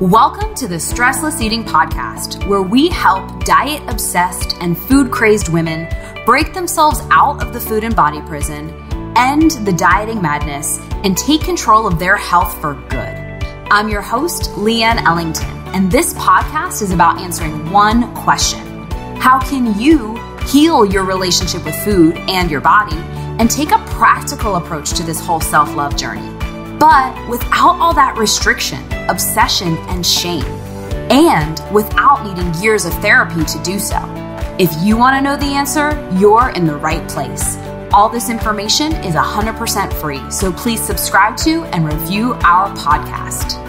Welcome to the Stressless Eating Podcast, where we help diet-obsessed and food-crazed women break themselves out of the food and body prison, end the dieting madness, and take control of their health for good. I'm your host, Leanne Ellington, and this podcast is about answering one question. How can you heal your relationship with food and your body and take a practical approach to this whole self-love journey, but without all that restriction, obsession, and shame, and without needing years of therapy to do so? If you want to know the answer, you're in the right place. All this information is 100% free, so please subscribe to and review our podcast.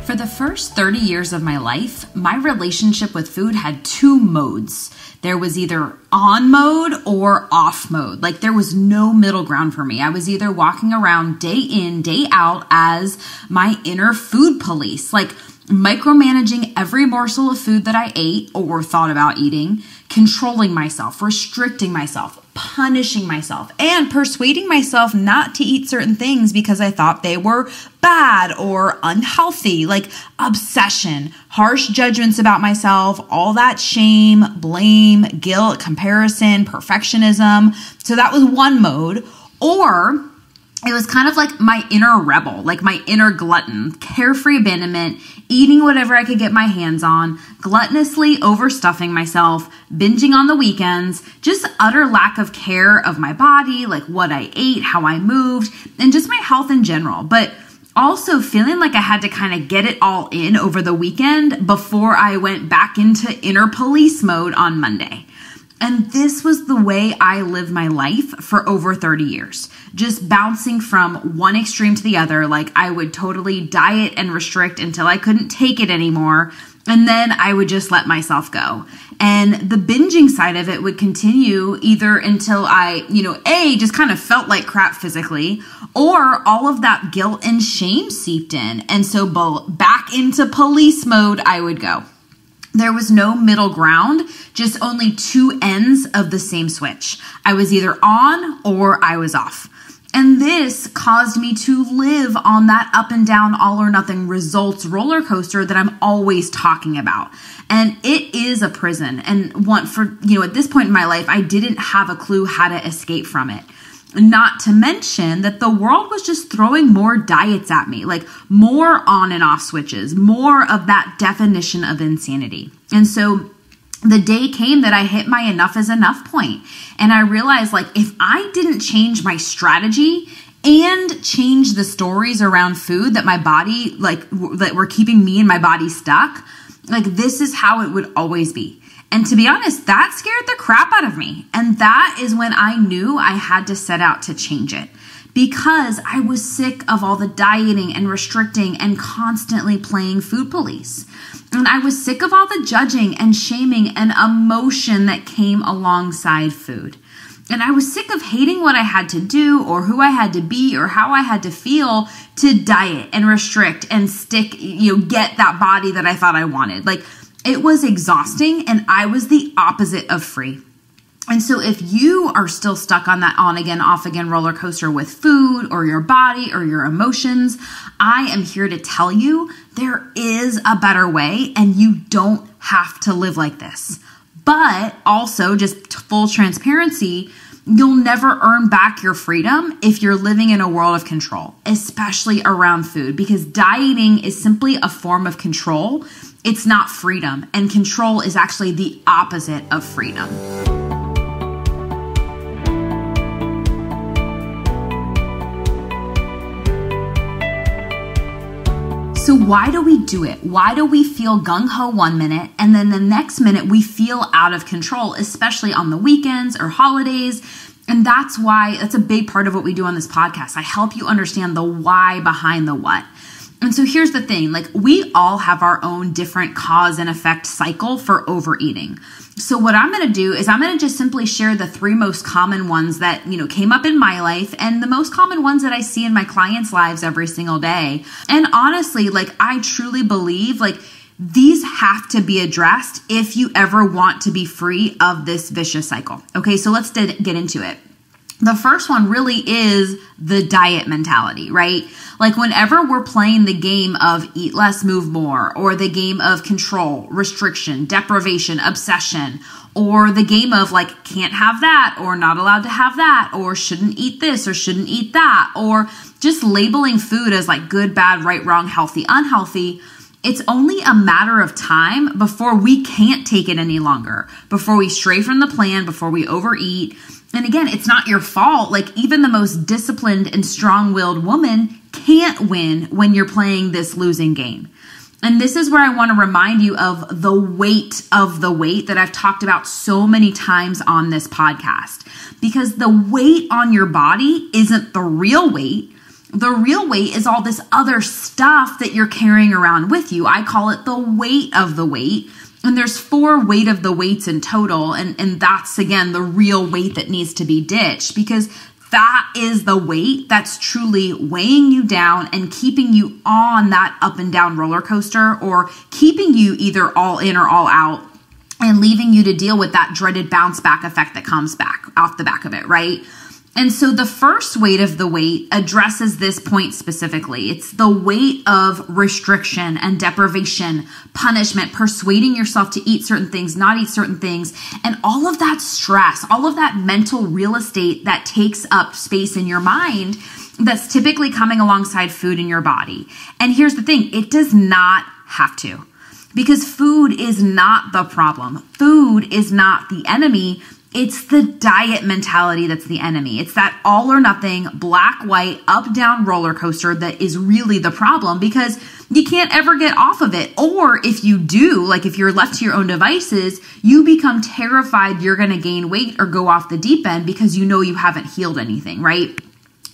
For the first 30 years of my life, my relationship with food had two modes. There was either on mode or off mode. Like there was no middle ground for me. I was either walking around day in, day out as my inner food police, like micromanaging every morsel of food that I ate or thought about eating, controlling myself, restricting myself, punishing myself, and persuading myself not to eat certain things because I thought they were bad or unhealthy, like obsession, harsh judgments about myself, all that shame, blame, guilt, comparison, perfectionism. So that was one mode. Or it was kind of like my inner rebel, like my inner glutton, carefree abandonment, eating whatever I could get my hands on, gluttonously overstuffing myself, binging on the weekends, just utter lack of care of my body, like what I ate, how I moved, and just my health in general. But also feeling like I had to kind of get it all in over the weekend before I went back into inner police mode on Monday. And this was the way I lived my life for over 30 years, just bouncing from one extreme to the other. Like I would totally diet and restrict until I couldn't take it anymore. And then I would just let myself go. And the binging side of it would continue either until I, just kind of felt like crap physically, or all of that guilt and shame seeped in. And so back into police mode I would go. There was no middle ground, just only two ends of the same switch. I was either on or I was off. And this caused me to live on that up and down, all or nothing results roller coaster that I'm always talking about. And it is a prison. And at this point in my life, I didn't have a clue how to escape from it. Not to mention that the world was just throwing more diets at me, like more on and off switches, more of that definition of insanity. And so the day came that I hit my enough is enough point. And I realized like if I didn't change my strategy and change the stories around food that my body, that were keeping me and my body stuck, like this is how it would always be. And to be honest, that scared the crap out of me. And that is when I knew I had to set out to change it, because I was sick of all the dieting and restricting and constantly playing food police. And I was sick of all the judging and shaming and emotion that came alongside food. And I was sick of hating what I had to do or who I had to be or how I had to feel to diet and restrict and stick, get that body that I thought I wanted. Like, it was exhausting, and I was the opposite of free. And so if you are still stuck on that on again, off again roller coaster with food or your body or your emotions, I am here to tell you there is a better way, and you don't have to live like this. But also, just full transparency, you'll never earn back your freedom if you're living in a world of control, especially around food, because dieting is simply a form of control. It's not freedom, and control is actually the opposite of freedom. So why do we do it? Why do we feel gung-ho one minute and then the next minute we feel out of control, especially on the weekends or holidays? And that's a big part of what we do on this podcast. I help you understand the why behind the what. And so here's the thing, like we all have our own different cause and effect cycle for overeating. So what I'm going to do is I'm going to just simply share the three most common ones that, came up in my life and the most common ones that I see in my clients' lives every single day. And honestly, I truly believe these have to be addressed if you ever want to be free of this vicious cycle. Okay, so let's get into it. The first one really is the diet mentality, right? Like whenever we're playing the game of eat less, move more, or the game of control, restriction, deprivation, obsession, or the game of like can't have that, or not allowed to have that, or shouldn't eat this, or shouldn't eat that, or just labeling food as like good, bad, right, wrong, healthy, unhealthy, it's only a matter of time before we can't take it any longer, before we stray from the plan, before we overeat. And again, it's not your fault. Like even the most disciplined and strong-willed woman can't win when you're playing this losing game. And this is where I want to remind you of the weight that I've talked about so many times on this podcast, because the weight on your body isn't the real weight. The real weight is all this other stuff that you're carrying around with you. I call it the weight of the weight. And there's 4 weight of the weights in total. And that's, again, the real weight that needs to be ditched, because that is the weight that's truly weighing you down and keeping you on that up and down roller coaster, or keeping you either all in or all out and leaving you to deal with that dreaded bounce back effect that comes back off the back of it, right? And so the first weight of the weight addresses this point specifically. It's the weight of restriction and deprivation, punishment, persuading yourself to eat certain things, not eat certain things, and all of that stress, all of that mental real estate that takes up space in your mind that's typically coming alongside food in your body. And here's the thing, it does not have to, because food is not the problem. Food is not the enemy. It's the diet mentality that's the enemy. It's that all or nothing, black, white, up, down roller coaster that is really the problem, because you can't ever get off of it. Or if you do, like if you're left to your own devices, you become terrified you're going to gain weight or go off the deep end because you know you haven't healed anything, right?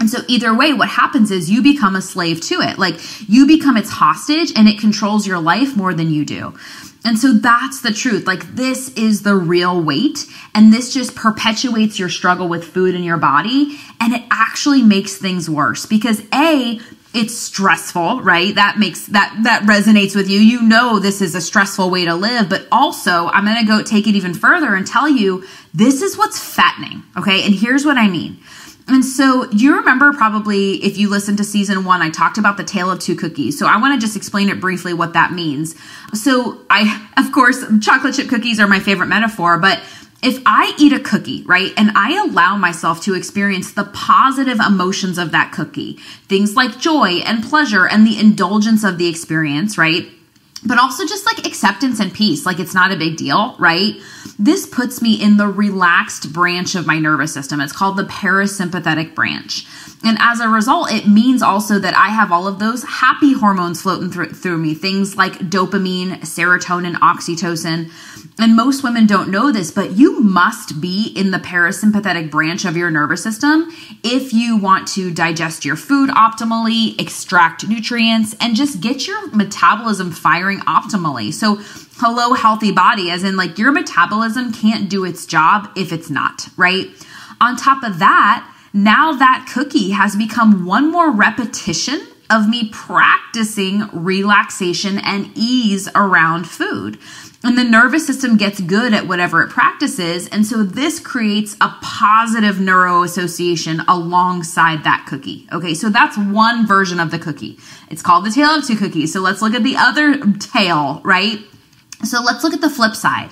And so either way, what happens is you become a slave to it. Like you become its hostage and it controls your life more than you do. And so that's the truth. Like this is the real weight, and this just perpetuates your struggle with food in your body, and it actually makes things worse because A, it's stressful, right? That resonates with you. You know this is a stressful way to live, but also I'm going to go take it even further and tell you this is what's fattening, okay? And here's what I mean. And so you remember probably if you listened to season 1, I talked about the tale of 2 cookies. So I want to just explain it briefly what that means. So of course, chocolate chip cookies are my favorite metaphor, but if I eat a cookie, right, and I allow myself to experience the positive emotions of that cookie, things like joy and pleasure and the indulgence of the experience, right? But also just like acceptance and peace, like it's not a big deal, right? This puts me in the relaxed branch of my nervous system. It's called the parasympathetic branch. And as a result, it means also that I have all of those happy hormones floating through me, things like dopamine, serotonin, oxytocin. And most women don't know this, but you must be in the parasympathetic branch of your nervous system if you want to digest your food optimally, extract nutrients, and just get your metabolism firing optimally. So hello, healthy body, as in like your metabolism can't do its job if it's not, right? On top of that, now that cookie has become one more repetition of me practicing relaxation and ease around food. And the nervous system gets good at whatever it practices. And so this creates a positive neuroassociation alongside that cookie. Okay, so that's one version of the cookie. It's called the tale of 2 cookies. So let's look at the other tale, right? So let's look at the flip side.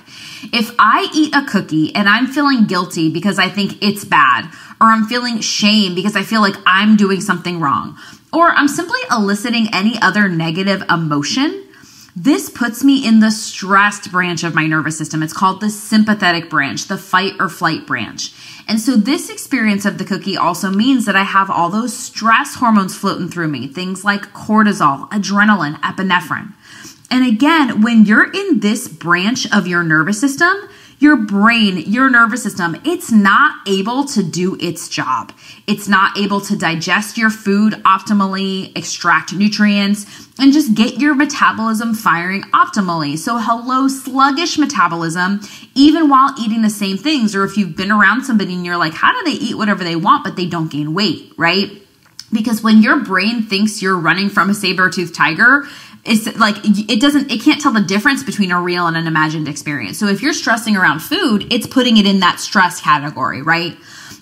If I eat a cookie and I'm feeling guilty because I think it's bad, or I'm feeling shame because I feel like I'm doing something wrong, or I'm simply eliciting any other negative emotion, this puts me in the stressed branch of my nervous system. It's called the sympathetic branch, the fight or flight branch. And so this experience of the cookie also means that I have all those stress hormones floating through me, things like cortisol, adrenaline, epinephrine. And again, when you're in this branch of your nervous system, your brain, your nervous system, it's not able to do its job. It's not able to digest your food optimally, extract nutrients, and just get your metabolism firing optimally. So hello, sluggish metabolism, even while eating the same things. Or if you've been around somebody and you're like, how do they eat whatever they want, but they don't gain weight, right? Because when your brain thinks you're running from a saber-toothed tiger, it's like it can't tell the difference between a real and an imagined experience. So if you're stressing around food, it's putting it in that stress category, right?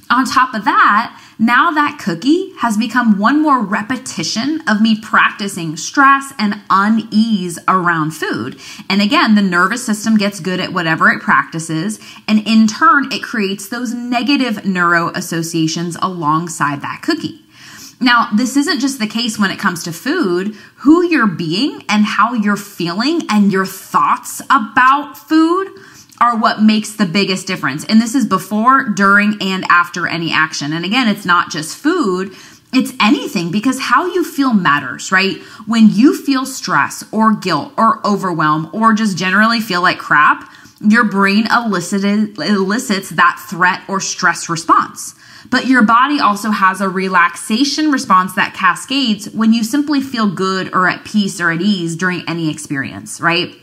On top of that, now that cookie has become one more repetition of me practicing stress and unease around food. And again, the nervous system gets good at whatever it practices, and in turn, it creates those negative neuro associations alongside that cookie. Now, this isn't just the case when it comes to food. Who you're being and how you're feeling and your thoughts about food are what makes the biggest difference. And this is before, during, and after any action. And again, it's not just food, it's anything, because how you feel matters, right? When you feel stress or guilt or overwhelm or just generally feel like crap, your brain elicits that threat or stress response. But your body also has a relaxation response that cascades when you simply feel good or at peace or at ease during any experience, right?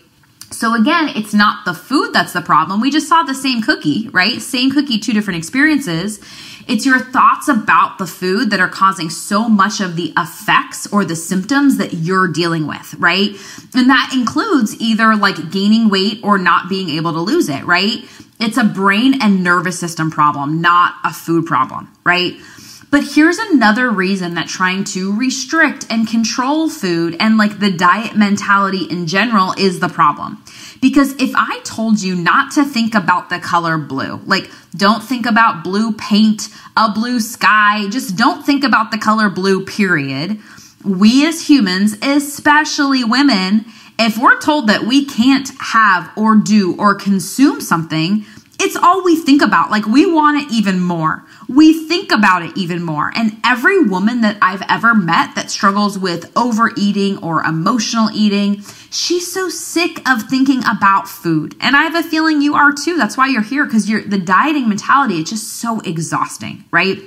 So again, it's not the food that's the problem. We just saw the same cookie, right? Same cookie, two different experiences. It's your thoughts about the food that are causing so much of the effects or the symptoms that you're dealing with, right? And that includes either like gaining weight or not being able to lose it, right? It's a brain and nervous system problem, not a food problem, right? But here's another reason that trying to restrict and control food and like the diet mentality in general is the problem. Because if I told you not to think about the color blue, like don't think about blue paint, a blue sky, just don't think about the color blue, period. We as humans, especially women, if we're told that we can't have or do or consume something, it's all we think about. Like we want it even more. We think about it even more. And every woman that I've ever met that struggles with overeating or emotional eating, she's so sick of thinking about food. And I have a feeling you are too. That's why you're here, because the dieting mentality, it's just so exhausting, right?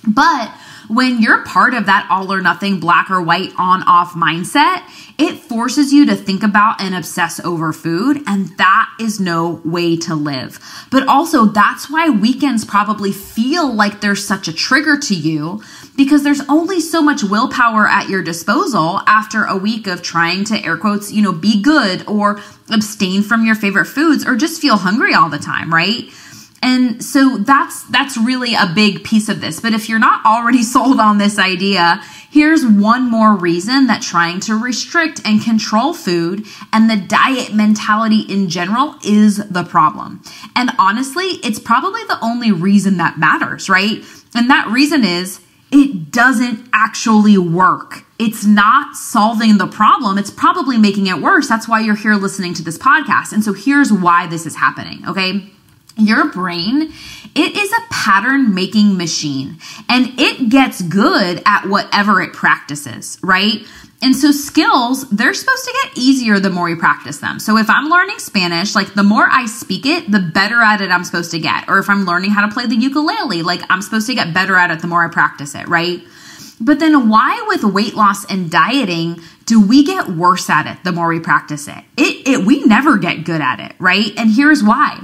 But when you're part of that all or nothing, black or white, on off mindset, it forces you to think about and obsess over food, and that is no way to live. But also, that's why weekends probably feel like there's such a trigger to you, because there's only so much willpower at your disposal after a week of trying to, air quotes, be good or abstain from your favorite foods or just feel hungry all the time, right? And so that's really a big piece of this. But if you're not already sold on this idea, here's one more reason that trying to restrict and control food and the diet mentality in general is the problem. And honestly, it's probably the only reason that matters, right? And that reason is it doesn't actually work. It's not solving the problem. It's probably making it worse. That's why you're here listening to this podcast. And so here's why this is happening, okay? Your brain, it is a pattern making machine, and it gets good at whatever it practices, right? And so skills, they're supposed to get easier the more you practice them. So if I'm learning Spanish, like the more I speak it, the better at it I'm supposed to get. Or if I'm learning how to play the ukulele, like I'm supposed to get better at it the more I practice it, right? But then why with weight loss and dieting do we get worse at it the more we practice it? We never get good at it, right? And here's why.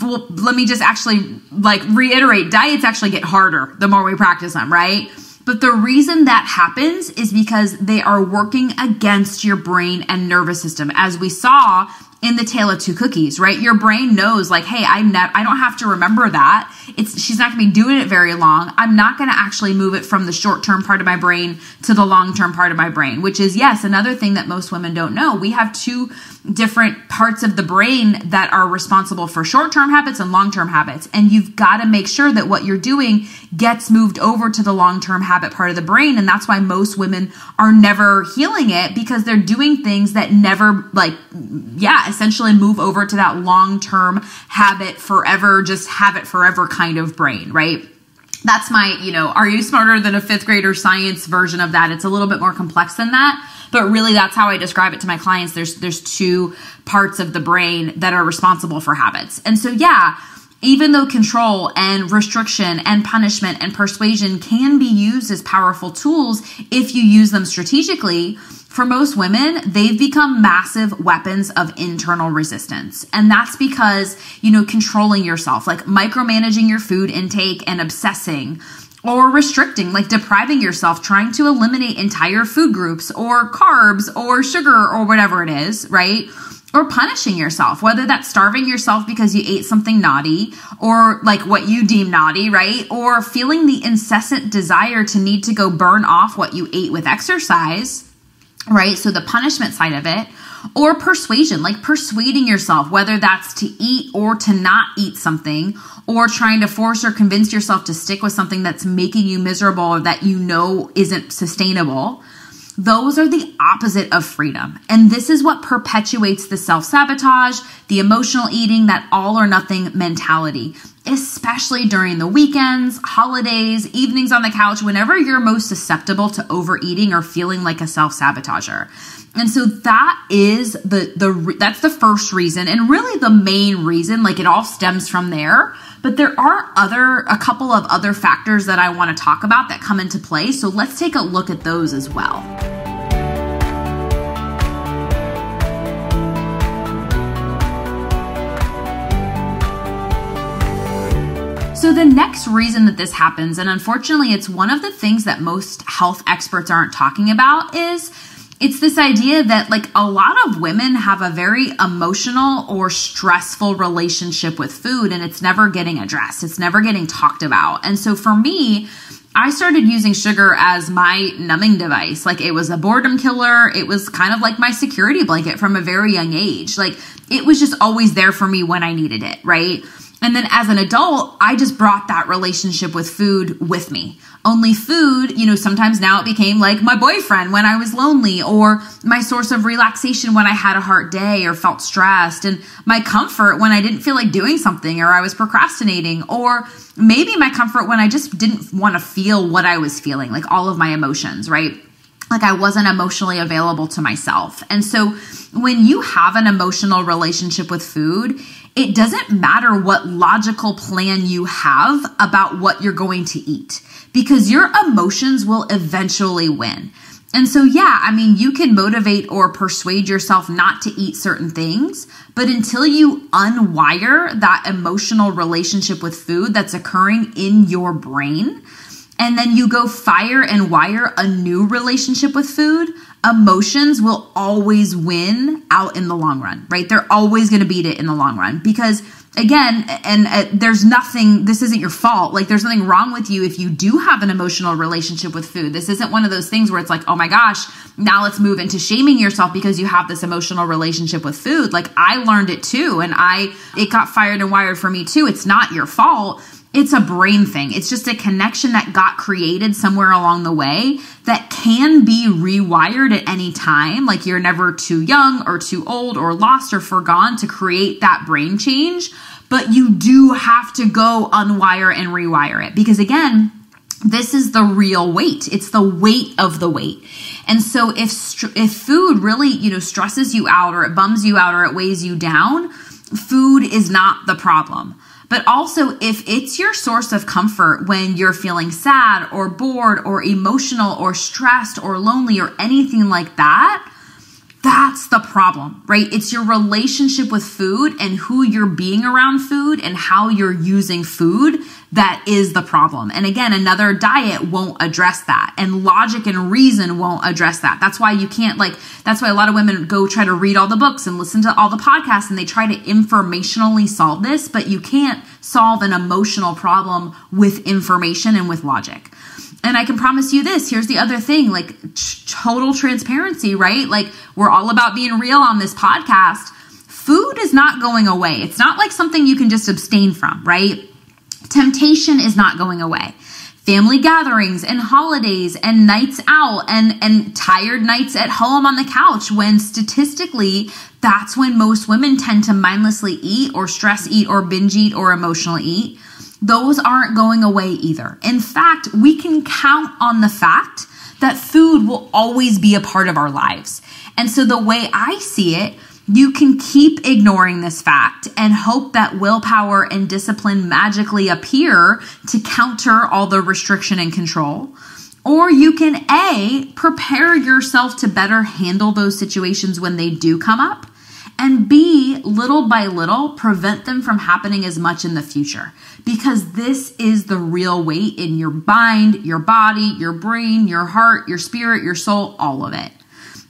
Well, let me just actually reiterate, diets actually get harder the more we practice them, right? But the reason that happens is because they are working against your brain and nervous system, as we saw in the Tale of Two Cookies, right? Your brain knows like, hey, I don't have to remember that. She's not going to be doing it very long. I'm not going to actually move it from the short-term part of my brain to the long-term part of my brain, which is, yes, another thing that most women don't know. We have two different parts of the brain that are responsible for short-term habits and long-term habits. And you've got to make sure that what you're doing gets moved over to the long-term habit part of the brain. And that's why most women are never healing it, because they're doing things that never essentially move over to that long-term habit forever, just have it forever kind of brain, right? That's my, are you smarter than a fifth grader science version of that? It's a little bit more complex than that. But really, that's how I describe it to my clients. There's two parts of the brain that are responsible for habits. And so, even though control and restriction and punishment and persuasion can be used as powerful tools if you use them strategically, for most women, they've become massive weapons of internal resistance. And that's because, controlling yourself, like micromanaging your food intake and obsessing, or restricting, like depriving yourself, trying to eliminate entire food groups or carbs or sugar or whatever it is, right? or punishing yourself, whether that's starving yourself because you ate something naughty or like what you deem naughty, right? Or feeling the incessant desire to need to go burn off what you ate with exercise, right? So the punishment side of it, or persuasion, like persuading yourself, whether that's to eat or to not eat something, or trying to force or convince yourself to stick with something that's making you miserable or that you know isn't sustainable. Those are the opposite of freedom. And this is what perpetuates the self-sabotage, the emotional eating, that all or nothing mentality, especially during the weekends, holidays, evenings on the couch, whenever you're most susceptible to overeating or feeling like a self-sabotager. And so that is that's the first reason, and really the main reason. Like, it all stems from there. But there are a couple of other factors that I want to talk about that come into play. So let's take a look at those as well. So the next reason that this happens, and unfortunately it's one of the things that most health experts aren't talking about, is it's this idea that like a lot of women have a very emotional or stressful relationship with food, and it's never getting addressed. It's never getting talked about. And so for me, I started using sugar as my numbing device. Like, it was a boredom killer. It was kind of like my security blanket from a very young age. Like, it was just always there for me when I needed it, right? And then as an adult, I just brought that relationship with food with me. Only food, sometimes now it became like my boyfriend when I was lonely, or my source of relaxation when I had a hard day or felt stressed, and my comfort when I didn't feel like doing something or I was procrastinating, or maybe my comfort when I just didn't want to feel what I was feeling, like all of my emotions, right? Like, I wasn't emotionally available to myself. And so when you have an emotional relationship with food, it doesn't matter what logical plan you have about what you're going to eat, because your emotions will eventually win. And so, you can motivate or persuade yourself not to eat certain things, but until you unwire that emotional relationship with food that's occurring in your brain, and then you go fire and wire a new relationship with food, emotions will always win out in the long run, right? They're always going to beat it in the long run, because again, there's nothing, this isn't your fault. Like, there's nothing wrong with you if you do have an emotional relationship with food. This isn't one of those things where it's like, oh my gosh, now let's move into shaming yourself because you have this emotional relationship with food. Like, I learned it too, and it got fired and wired for me too. It's not your fault. It's a brain thing. It's just a connection that got created somewhere along the way that can be rewired at any time. Like, you're never too young or too old or lost or forgone to create that brain change, but you do have to go unwire and rewire it, because again, this is the real weight. It's the weight of the weight. And so if food really, stresses you out, or it bums you out, or it weighs you down, food is not the problem. But also, if it's your source of comfort when you're feeling sad or bored or emotional or stressed or lonely or anything like that, that's the problem, right? It's your relationship with food and who you're being around food and how you're using food that is the problem. And again, another diet won't address that, and logic and reason won't address that. That's why you can't, that's why a lot of women go try to read all the books and listen to all the podcasts, and they try to informationally solve this, but you can't solve an emotional problem with information and with logic. And I can promise you this, here's the other thing, total transparency, right? Like, we're all about being real on this podcast. Food is not going away. It's not like something you can just abstain from, right? Temptation is not going away. Family gatherings and holidays and nights out and tired nights at home on the couch, when statistically, that's when most women tend to mindlessly eat or stress eat or binge eat or emotional eat. Those aren't going away either. In fact, we can count on the fact that food will always be a part of our lives. And so the way I see it, you can keep ignoring this fact and hope that willpower and discipline magically appear to counter all the restriction and control. Or you can A, prepare yourself to better handle those situations when they do come up, and B, little by little, prevent them from happening as much in the future. Because this is the real weight in your mind, your body, your brain, your heart, your spirit, your soul, all of it.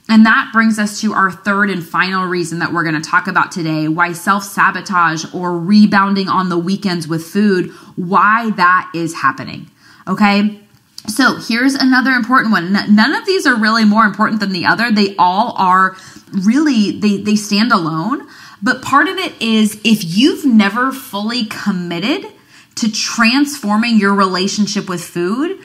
And that brings us to our third and final reason that we're going to talk about today, why self-sabotage or rebounding on the weekends with food, why that is happening. Okay? So here's another important one. None of these are really more important than the other. They all are really, they stand alone. But part of it is if you've never fully committed to transforming your relationship with food,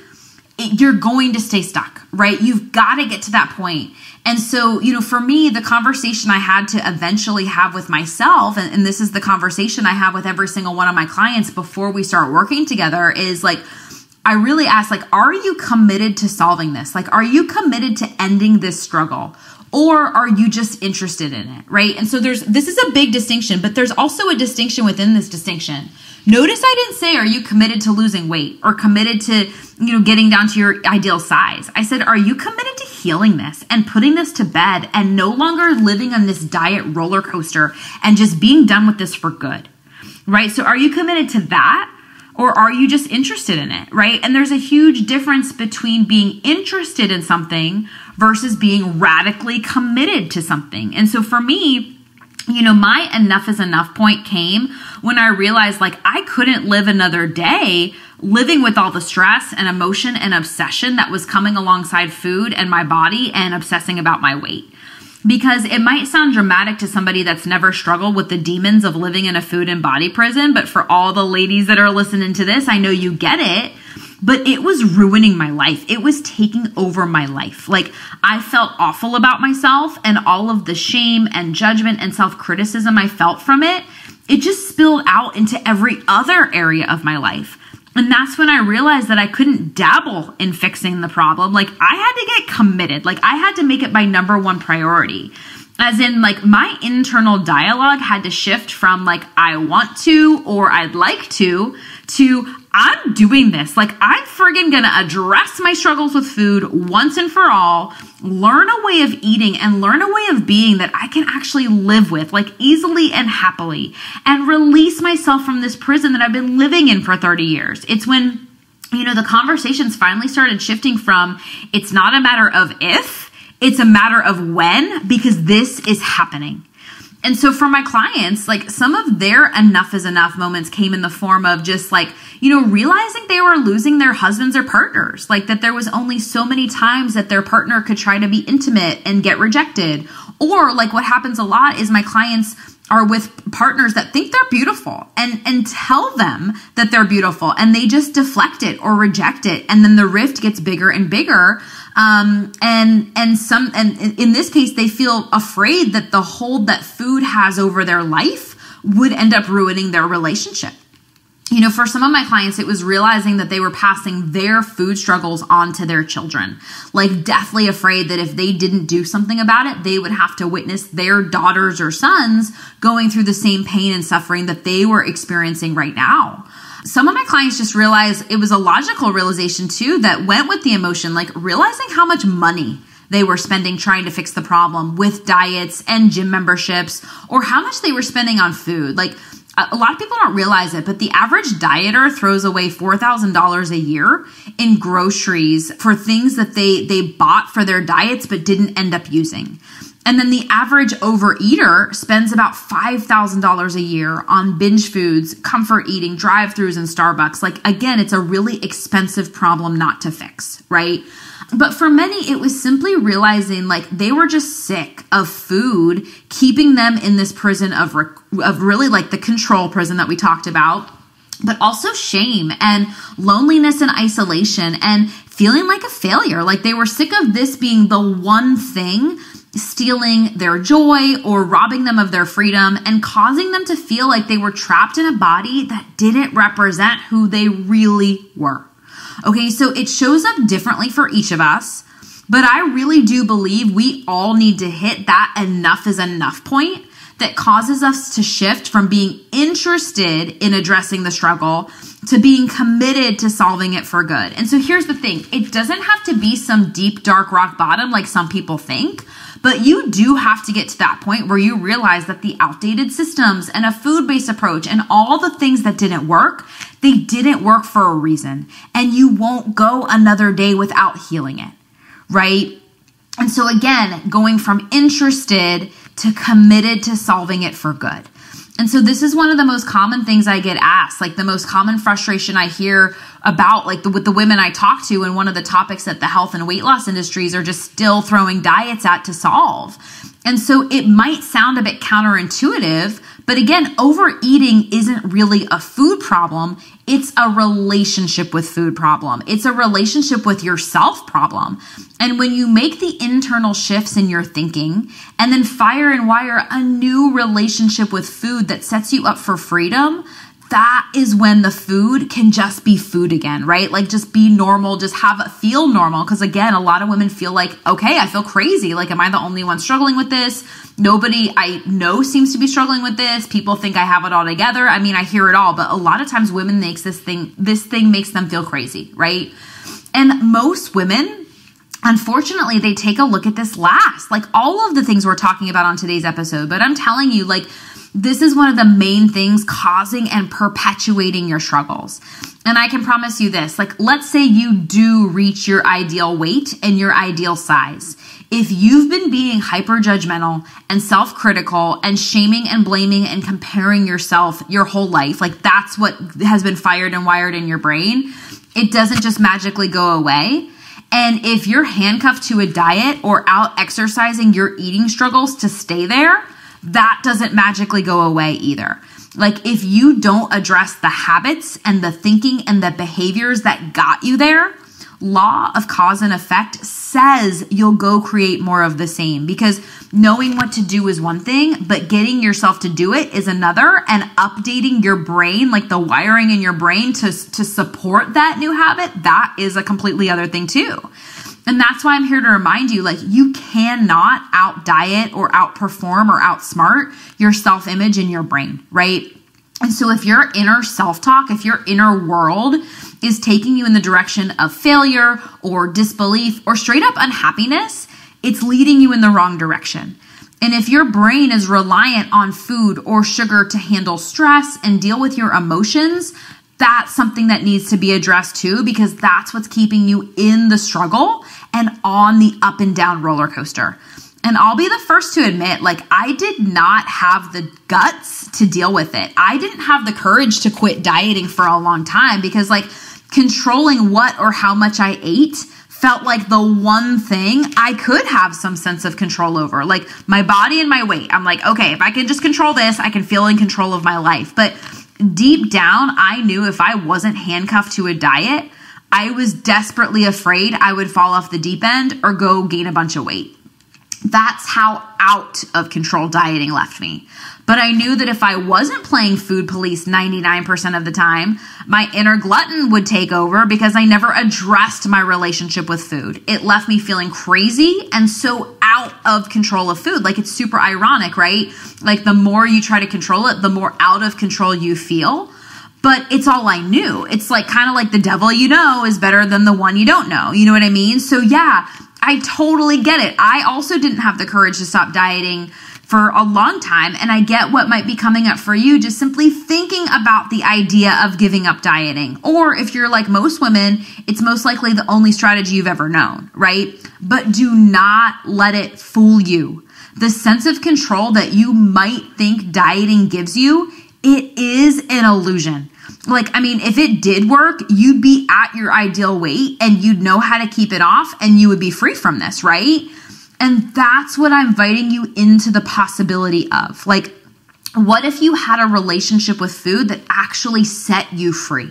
you're going to stay stuck, right? You've got to get to that point. And so, for me, the conversation I had to eventually have with myself, and this is the conversation I have with every single one of my clients before we start working together, is like, I really ask, like, are you committed to solving this? Like, are you committed to ending this struggle? Or are you just interested in it, right? And so this is a big distinction, but there's also a distinction within this distinction. Notice I didn't say, are you committed to losing weight or committed to, getting down to your ideal size? I said, are you committed to healing this and putting this to bed and no longer living on this diet roller coaster and just being done with this for good, right? So are you committed to that? Or are you just interested in it, right? And there's a huge difference between being interested in something versus being radically committed to something. And so for me, my enough is enough point came when I realized like I couldn't live another day living with all the stress and emotion and obsession that was coming alongside food and my body and obsessing about my weight. Because it might sound dramatic to somebody that's never struggled with the demons of living in a food and body prison, but for all the ladies that are listening to this, I know you get it. But it was ruining my life. It was taking over my life. Like I felt awful about myself, and all of the shame and judgment and self-criticism I felt from it, it just spilled out into every other area of my life. And that's when I realized that I couldn't dabble in fixing the problem. Like I had to get committed. Like I had to make it my number one priority. As in like my internal dialogue had to shift from like I want to or I'd like to I'm doing this. Like I'm friggin' gonna address my struggles with food once and for all, learn a way of eating and learn a way of being that I can actually live with like easily and happily and release myself from this prison that I've been living in for 30 years. It's when, the conversations finally started shifting from it's not a matter of if, it's a matter of when, because this is happening. And so for my clients, like some of their enough is enough moments came in the form of just like, realizing they were losing their husbands or partners, like that there was only so many times that their partner could try to be intimate and get rejected. Or like what happens a lot is my clients are with partners that think they're beautiful and tell them that they're beautiful and they just deflect it or reject it. And then the rift gets bigger and bigger. And in this case, they feel afraid that the hold that food has over their life would end up ruining their relationship. For some of my clients, it was realizing that they were passing their food struggles on to their children, like deathly afraid that if they didn't do something about it, they would have to witness their daughters or sons going through the same pain and suffering that they were experiencing right now. Some of my clients just realized it was a logical realization too that went with the emotion, like realizing how much money they were spending trying to fix the problem with diets and gym memberships, or how much they were spending on food. Like a lot of people don't realize it, but the average dieter throws away $4,000 a year in groceries for things that they bought for their diets but didn't end up using. And then the average overeater spends about $5,000 a year on binge foods, comfort eating, drive-thrus, and Starbucks. Like, again, it's a really expensive problem not to fix, right? But for many, it was simply realizing like they were just sick of food, keeping them in this prison of really like the control prison that we talked about, but also shame and loneliness and isolation and feeling like a failure. Like they were sick of this being the one thing stealing their joy or robbing them of their freedom and causing them to feel like they were trapped in a body that didn't represent who they really were. Okay, so it shows up differently for each of us, but I really do believe we all need to hit that enough is enough point that causes us to shift from being interested in addressing the struggle to being committed to solving it for good. And so here's the thing. It doesn't have to be some deep, dark rock bottom like some people think, but you do have to get to that point where you realize that the outdated systems and a food-based approach and all the things that didn't work, they didn't work for a reason. And you won't go another day without healing it, right? And so again, going from interested to committed to solving it for good. And so this is one of the most common things I get asked, like the most common frustration I hear about, like with the women I talk to, and one of the topics that the health and weight loss industries are just still throwing diets at to solve. And so it might sound a bit counterintuitive, but again, overeating isn't really a food problem. It's a relationship with food problem. It's a relationship with yourself problem. And when you make the internal shifts in your thinking and then fire and wire a new relationship with food that sets you up for freedom, that is when the food can just be food again, right? Like just be normal, just have it feel normal. Because again, a lot of women feel like, okay, I feel crazy. Like, am I the only one struggling with this? Nobody I know seems to be struggling with this. People think I have it all together. I mean, I hear it all, but a lot of times women makes this thing makes them feel crazy, right? And most women, unfortunately, they take a look at this last, like all of the things we're talking about on today's episode. But I'm telling you, like, this is one of the main things causing and perpetuating your struggles. And I can promise you this, like, let's say you do reach your ideal weight and your ideal size. If you've been being hyper judgmental and self-critical and shaming and blaming and comparing yourself your whole life, like that's what has been fired and wired in your brain, it doesn't just magically go away. And if you're handcuffed to a diet or out exercising your eating struggles to stay there, that doesn't magically go away either. Like if you don't address the habits and the thinking and the behaviors that got you there, law of cause and effect says you'll go create more of the same, because knowing what to do is one thing, but getting yourself to do it is another, and updating your brain, like the wiring in your brain to support that new habit, that is a completely other thing too. And that's why I'm here to remind you, like, you cannot out diet or outperform or outsmart your self-image in your brain, right? And so if your inner self-talk, if your inner world is taking you in the direction of failure or disbelief or straight up unhappiness, it's leading you in the wrong direction. And if your brain is reliant on food or sugar to handle stress and deal with your emotions, that's something that needs to be addressed too, because that's what's keeping you in the struggle and on the up and down roller coaster. And I'll be the first to admit, like, I did not have the guts to deal with it. I didn't have the courage to quit dieting for a long time because, like, controlling what or how much I ate felt like the one thing I could have some sense of control over, like my body and my weight. I'm like, okay, if I can just control this, I can feel in control of my life. But deep down, I knew if I wasn't handcuffed to a diet, I was desperately afraid I would fall off the deep end or go gain a bunch of weight. That's how out of control dieting left me. But I knew that if I wasn't playing food police 99% of the time, my inner glutton would take over because I never addressed my relationship with food. It left me feeling crazy and so out of control of food. Like, it's super ironic, right? Like, the more you try to control it, the more out of control you feel. But it's all I knew. It's like kind of like the devil you know is better than the one you don't know. You know what I mean? So yeah, I totally get it. I also didn't have the courage to stop dieting for a long time. And I get what might be coming up for you, just simply thinking about the idea of giving up dieting. Or if you're like most women, it's most likely the only strategy you've ever known, right? But do not let it fool you. The sense of control that you might think dieting gives you, it is an illusion. Like, I mean, if it did work, you'd be at your ideal weight and you'd know how to keep it off and you would be free from this, right? And that's what I'm inviting you into the possibility of. Like, what if you had a relationship with food that actually set you free?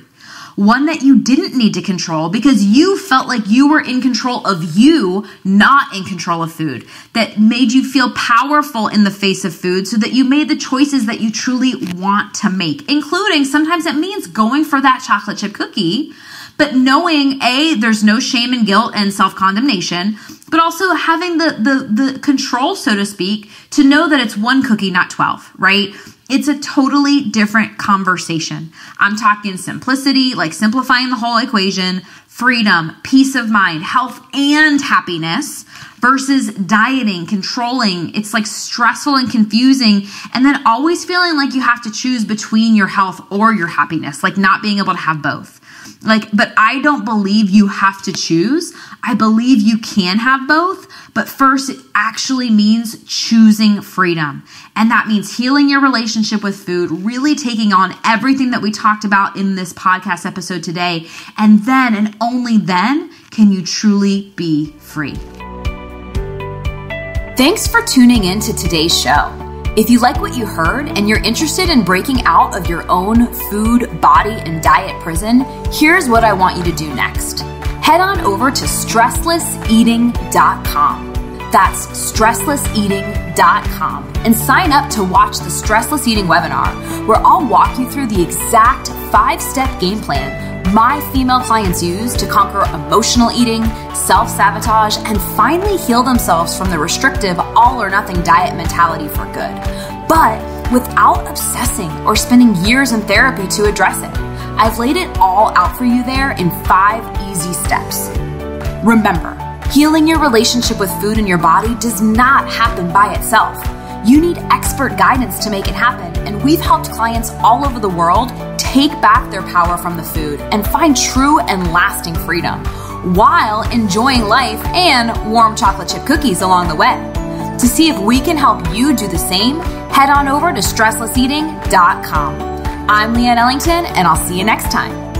One that you didn't need to control because you felt like you were in control of you, not in control of food. That made you feel powerful in the face of food so that you made the choices that you truly want to make, including sometimes it means going for that chocolate chip cookie, but knowing, A, there's no shame and guilt and self-condemnation, but also having the control, so to speak, to know that it's one cookie, not 12, right? It's a totally different conversation. I'm talking simplicity, like simplifying the whole equation, freedom, peace of mind, health, and happiness versus dieting, controlling. It's like stressful and confusing. And then always feeling like you have to choose between your health or your happiness, like not being able to have both. But I don't believe you have to choose. I believe you can have both. But first, it actually means choosing freedom. And that means healing your relationship with food, really taking on everything that we talked about in this podcast episode today. And then, and only then, can you truly be free. Thanks for tuning in to today's show. If you like what you heard and you're interested in breaking out of your own food, body, and diet prison, here's what I want you to do next. Head on over to stresslesseating.com. That's stresslesseating.com and sign up to watch the Stressless Eating webinar, where I'll walk you through the exact 5-step game plan my female clients use to conquer emotional eating, self-sabotage, and finally heal themselves from the restrictive all-or-nothing diet mentality for good, but without obsessing or spending years in therapy to address it. I've laid it all out for you there in 5 easy steps. Remember, healing your relationship with food and your body does not happen by itself. You need expert guidance to make it happen, and we've helped clients all over the world take back their power from the food and find true and lasting freedom while enjoying life and warm chocolate chip cookies along the way. To see if we can help you do the same, head on over to stresslesseating.com. I'm Leanne Ellington, and I'll see you next time.